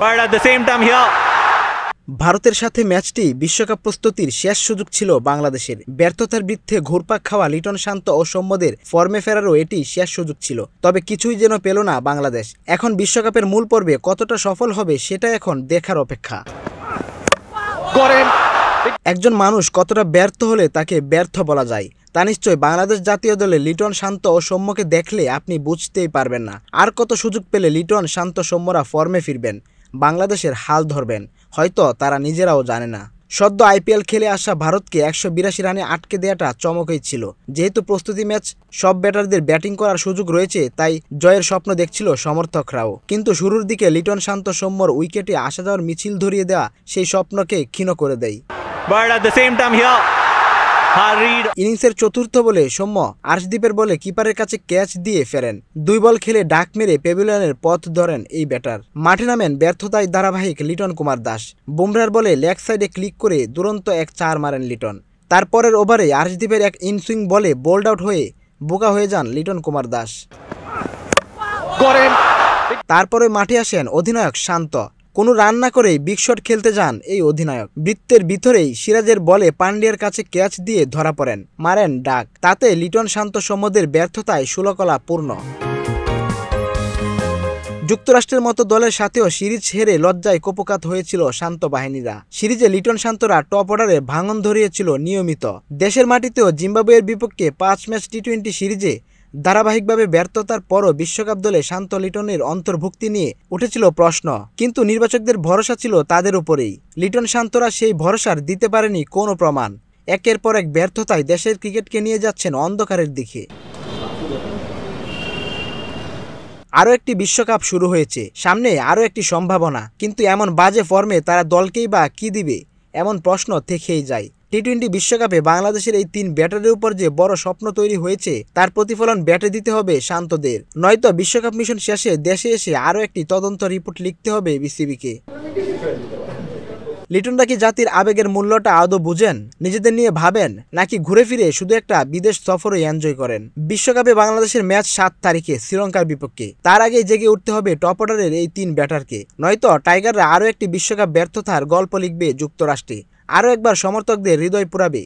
But at the same time here, ভারতের সাথে ম্যাচটি বিশ্বকাপ প্রস্তুতির শেষ সুযোগ ছিল বাংলাদেশের। ব্যর্থতার বৃত্তে ঘুরপাক খাওয়া লিটন শান্ত ও সৌম্যদের ফর্মে ফেরারও এটি শেষ সুযোগ ছিল। তবে কিছুই যেন পেল না বাংলাদেশ। এখন বিশ্বকাপের মূল পর্বে কতটা সফল হবে সেটা এখন দেখার অপেক্ষা। একজন মানুষ কতটা ব্যর্থ হলে তাকে ব্যর্থ বলা যায় তা নিশ্চয় বাংলাদেশ জাতীয় দলে লিটন শান্ত ও সৌম্যকে দেখলে আপনি বুঝতেই পারবেন না। আর কত সুযোগ পেলে লিটন শান্ত সৌম্যরা ফর্মে ফিরবেন, বাংলাদেশের হাল ধরবেন, হয়তো তারা নিজেরাও জানে না। সদ্য আইপিএল খেলে আসা ভারতকে 182 রানে আটকে দেওয়াটা চমকই ছিল। যেহেতু প্রস্তুতি ম্যাচ সব ব্যাটারদের ব্যাটিং করার সুযোগ রয়েছে, তাই জয়ের স্বপ্ন দেখছিল সমর্থকরাও। কিন্তু শুরুর দিকে লিটন শান্ত সৌম্যর উইকেটে আসা যাওয়ার মিছিল ধরিয়ে দেওয়া সেই স্বপ্নকে ক্ষীণ করে দেয়। but at the same time here, Harid ইনিংসের চতুর্থ বলে সৌম্য আর্শদীপের বলে কিপারের কাছে ক্যাচ দিয়ে ফেরেন। 2 বল খেলে ডাক মেরে প্যাভিলিয়নের পথ ধরেন এই ব্যাটার। মাঠে নামেন ব্যর্থতায় ধারাবাহিক লিটন কুমার দাস। বুমরার বলে লেগ সাইডে ক্লিক করে দুরন্ত এক 4 মারেন লিটন। তারপরের ওভারে আর্শদীপের এক ইনসুইং বলে বোল্ড আউট হয়ে বোকা হয়ে যান লিটন কুমার দাস। তারপরে মাঠে আসেন অধিনায়ক শান্ত। কোনো রান না করেই বিগ শট খেলতে যান এই অধিনায়ক। বৃত্তের ভিতরেই সিরাজের বলে পান্ডিয়ার কাছে ক্যাচ দিয়ে ধরা পড়েন, মারেন ডাক। তাতে লিটন শান্ত সৌম্যদের ব্যর্থতায় ষোলকলা পূর্ণ। যুক্তরাষ্ট্রের মতো দলের সাথেও সিরিজ হেরে লজ্জায় কোপকাত হয়েছিল শান্ত বাহিনীরা। সিরিজে লিটন শান্তরা টপ অর্ডারে ভাঙন ধরিয়েছিল নিয়মিত। দেশের মাটিতেও জিম্বাবুয়ের বিপক্ষে 5 ম্যাচ টি20 সিরিজে ধারাবাহিকভাবে ব্যর্থতার পরও বিশ্বকাপ দলে শান্ত লিটনের অন্তর্ভুক্তি নিয়ে উঠেছিল প্রশ্ন। কিন্তু নির্বাচকদের ভরসা ছিল তাদের উপরেই। লিটন শান্তরা সেই ভরসার দিতে পারেনি কোনো প্রমাণ। একের পর এক ব্যর্থতায় দেশের ক্রিকেটকে নিয়ে যাচ্ছেন অন্ধকারের দিকে। আরও একটি বিশ্বকাপ শুরু হয়েছে, সামনে আরও একটি সম্ভাবনা। কিন্তু এমন বাজে ফর্মে তারা দলকেই বা কী দিবে, এমন প্রশ্ন থেকেই যায়। টি20 বিশ্বকাপে বাংলাদেশের এই 3 ব্যাটারের উপর যে বড় স্বপ্ন তৈরি হয়েছে, তার প্রতিফলন ব্যাটে দিতে হবে শান্তদের। নয়তো বিশ্বকাপ মিশন শেষে দেশে এসে আরও একটি তদন্ত রিপোর্ট লিখতে হবে বিসিবিকে। লিটনরা কি জাতির আবেগের মূল্যটা আদৌ বুঝেন, নিজেদের নিয়ে ভাবেন, নাকি ঘুরে ফিরে শুধু একটা বিদেশ সফরই এনজয় করেন? বিশ্বকাপে বাংলাদেশের ম্যাচ 7 তারিখে শ্রীলঙ্কার বিপক্ষে। তার আগেই জেগে উঠতে হবে টপ অর্ডারের এই 3 ব্যাটারকে, নয়তো টাইগাররা আরও একটি বিশ্বকাপ ব্যর্থতার গল্প লিখবে যুক্তরাষ্ট্রে, আরও একবার সমর্থকদের হৃদয় পুরাবে।